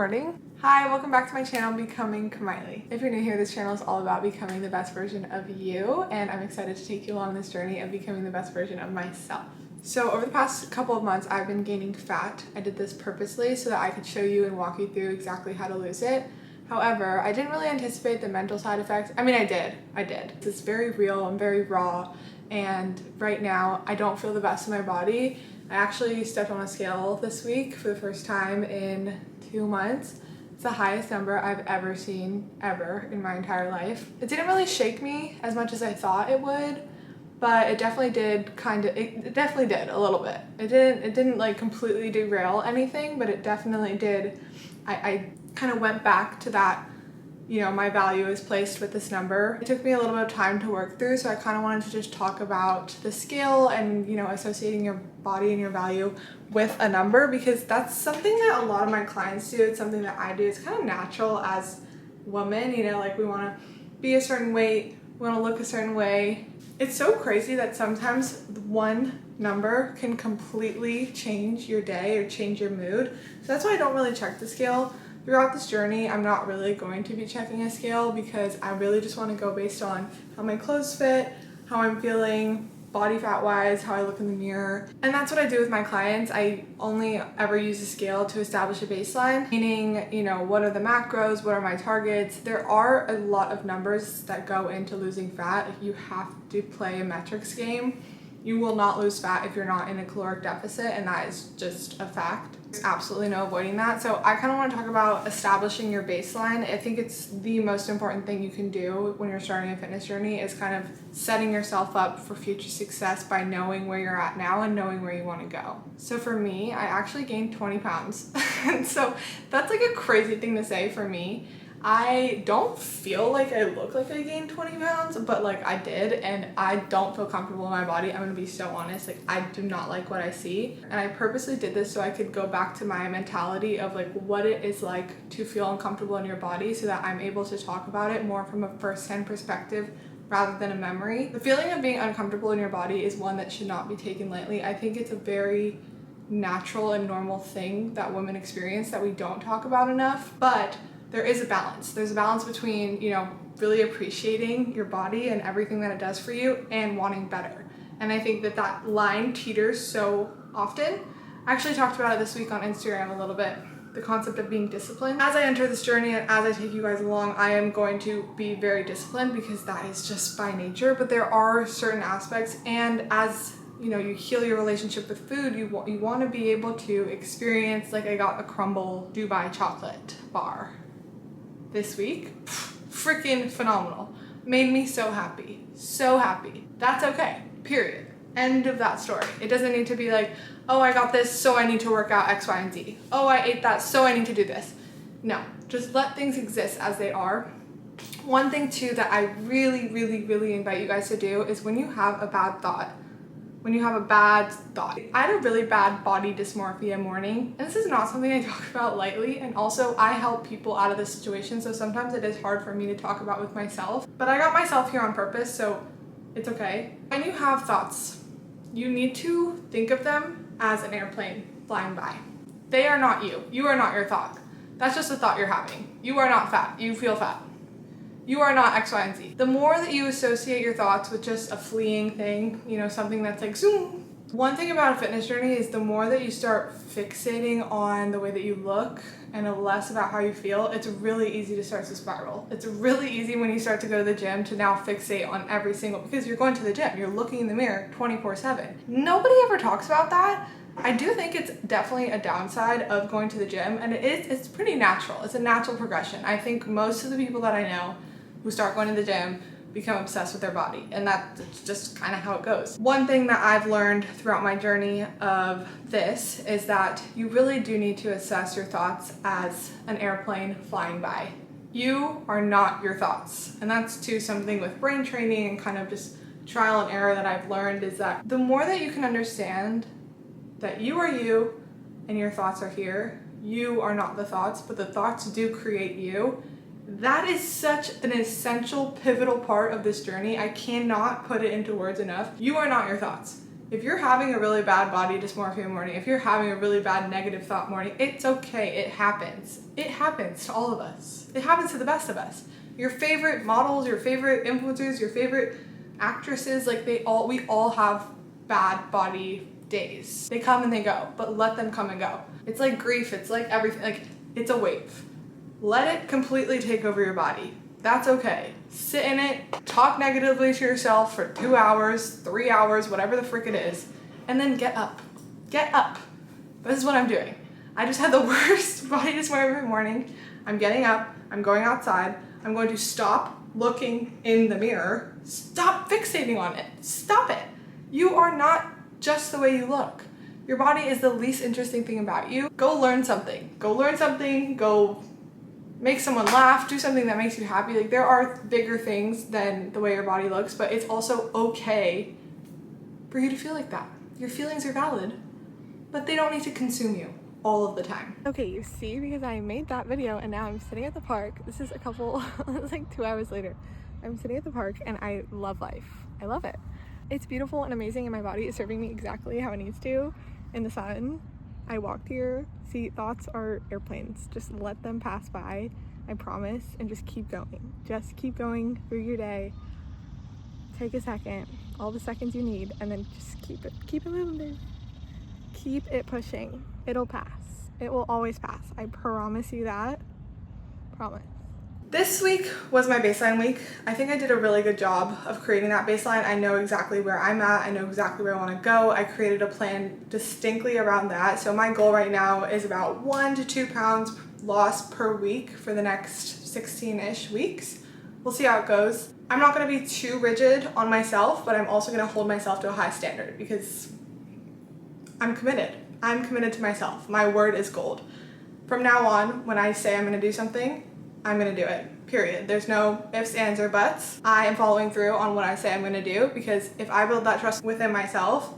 recording. Hi, welcome back to my channel, Becoming Kamiley. If you're new here, this channel is all about becoming the best version of you, and I'm excited to take you along this journey of becoming the best version of myself. So over the past couple of months, I've been gaining fat. I did this purposely so that I could show you and walk you through exactly how to lose it. However, I didn't really anticipate the mental side effects. I mean, I did. It's very real and very raw, and right now I don't feel the best in my body. I actually stepped on a scale this week for the first time in 2 months. It's the highest number I've ever seen, ever, in my entire life. It didn't really shake me as much as I thought it would, but it definitely did it definitely did a little bit. It didn't like completely derail anything, but it definitely did. I kind of went back to that, you know, my value is placed with this number. It took me a little bit of time to work through, so I kind of wanted to just talk about the scale and, you know, associating your body and your value with a number, because that's something that a lot of my clients do. It's something that I do. It's kind of natural as women, you know, like we want to be a certain weight, we want to look a certain way. It's so crazy that sometimes one number can completely change your day or change your mood. So that's why I don't really check the scale. Throughout this journey, I'm not really going to be checking a scale because I really just want to go based on how my clothes fit, how I'm feeling, body fat wise, how I look in the mirror. And that's what I do with my clients. I only ever use a scale to establish a baseline, meaning, you know, what are the macros, what are my targets? There are a lot of numbers that go into losing fat. You have to play a metrics game. You will not lose fat if you're not in a caloric deficit, and that is just a fact. There's absolutely no avoiding that. So I kind of want to talk about establishing your baseline. I think it's the most important thing you can do when you're starting a fitness journey, is kind of setting yourself up for future success by knowing where you're at now and knowing where you want to go. So for me, I actually gained 20 pounds. And so that's like a crazy thing to say for me. I don't feel like I look like I gained 20 pounds, but like I did, and I don't feel comfortable in my body. I'm gonna be so honest, like I do not like what I see. And I purposely did this so I could go back to my mentality of like what it is like to feel uncomfortable in your body, so that I'm able to talk about it more from a first-hand perspective rather than a memory. The feeling of being uncomfortable in your body is one that should not be taken lightly. I think it's a very natural and normal thing that women experience that we don't talk about enough, but there is a balance. There's a balance between, you know, really appreciating your body and everything that it does for you and wanting better. And I think that that line teeters so often. I actually talked about it this week on Instagram a little bit, the concept of being disciplined. As I enter this journey and as I take you guys along, I am going to be very disciplined because that is just by nature, but there are certain aspects, and as you know, you heal your relationship with food, you want to be able to experience, like I got a Crumble Dubai chocolate bar this week. Freaking phenomenal. Made me so happy. So happy. That's okay. Period. End of that story. It doesn't need to be like, oh, I got this, so I need to work out X, Y, and Z. Oh, I ate that, so I need to do this. No, just let things exist as they are. One thing too that I really, really, really invite you guys to do is when you have a bad thought, I had a really bad body dysmorphia morning, and this is not something I talk about lightly, and also I help people out of this situation, so sometimes it is hard for me to talk about with myself, but I got myself here on purpose, so it's okay. When you have thoughts, you need to think of them as an airplane flying by. They are not you. You are not your thought. That's just a thought you're having. You are not fat. You feel fat. You are not X, Y, and Z. The more that you associate your thoughts with just a fleeing thing, you know, something that's like zoom. One thing about a fitness journey is the more that you start fixating on the way that you look and less about how you feel, it's really easy to start to spiral. It's really easy when you start to go to the gym to now fixate on every single, because you're going to the gym, you're looking in the mirror 24/7. Nobody ever talks about that. I do think it's definitely a downside of going to the gym, and it's pretty natural. It's a natural progression. I think most of the people that I know who start going to the gym become obsessed with their body, and that's just kind of how it goes. One thing that I've learned throughout my journey of this is that you really do need to assess your thoughts as an airplane flying by. You are not your thoughts, and that's too something with brain training and kind of just trial and error that I've learned, is that the more that you can understand that you are you and your thoughts are here, you are not the thoughts, but the thoughts do create you. That is such an essential, pivotal part of this journey. I cannot put it into words enough. You are not your thoughts. If you're having a really bad body dysmorphia morning, if you're having a really bad negative thought morning, it's okay. It happens. It happens to all of us. It happens to the best of us. Your favorite models, your favorite influencers, your favorite actresses, like we all have bad body days. They come and they go, but let them come and go. It's like grief. It's like everything. Like, it's a wave. Let it completely take over your body. That's okay. Sit in it, talk negatively to yourself for 2 hours, 3 hours, whatever the frick it is, and then get up. Get up. This is what I'm doing. I just had the worst body dysmorphia every morning. I'm getting up, I'm going outside, I'm going to stop looking in the mirror, stop fixating on it, stop it. You are not just the way you look. Your body is the least interesting thing about you. Go learn something. Go learn something, go make someone laugh, do something that makes you happy. Like, there are bigger things than the way your body looks, but it's also okay for you to feel like that. Your feelings are valid, but they don't need to consume you all of the time. Okay, you see, because I made that video and now I'm sitting at the park. This is it's like 2 hours later. I'm sitting at the park and I love life. I love it. It's beautiful and amazing and my body is serving me exactly how it needs to in the sun. I walked here. See, thoughts are airplanes. Just let them pass by, I promise, and just keep going. Just keep going through your day. Take a second, all the seconds you need, and then just keep it moving. Keep it pushing. It'll pass. It will always pass. I promise you that. Promise. This week was my baseline week. I think I did a really good job of creating that baseline. I know exactly where I'm at. I know exactly where I want to go. I created a plan distinctly around that. So my goal right now is about 1 to 2 pounds lost per week for the next 16-ish weeks. We'll see how it goes. I'm not going to be too rigid on myself, but I'm also going to hold myself to a high standard because I'm committed. I'm committed to myself. My word is gold. From now on, when I say I'm going to do something, I'm gonna do it, period. There's no ifs, ands, or buts. I am following through on what I say I'm gonna do because if I build that trust within myself,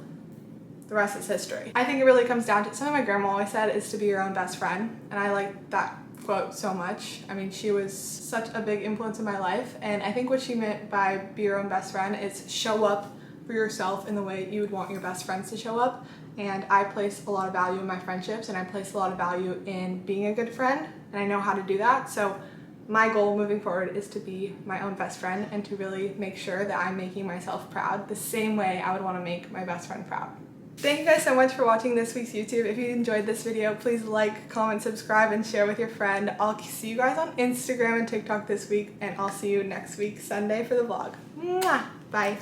the rest is history. I think it really comes down to, something my grandma always said is to be your own best friend, and I like that quote so much. I mean, she was such a big influence in my life, and I think what she meant by be your own best friend is show up for yourself in the way you would want your best friends to show up. And I place a lot of value in my friendships, and I place a lot of value in being a good friend, and I know how to do that. So my goal moving forward is to be my own best friend and to really make sure that I'm making myself proud the same way I would want to make my best friend proud. Thank you guys so much for watching this week's YouTube. If you enjoyed this video, please like, comment, subscribe, and share with your friend. I'll see you guys on Instagram and TikTok this week, and I'll see you next week, Sunday, for the vlog. Mwah! Bye.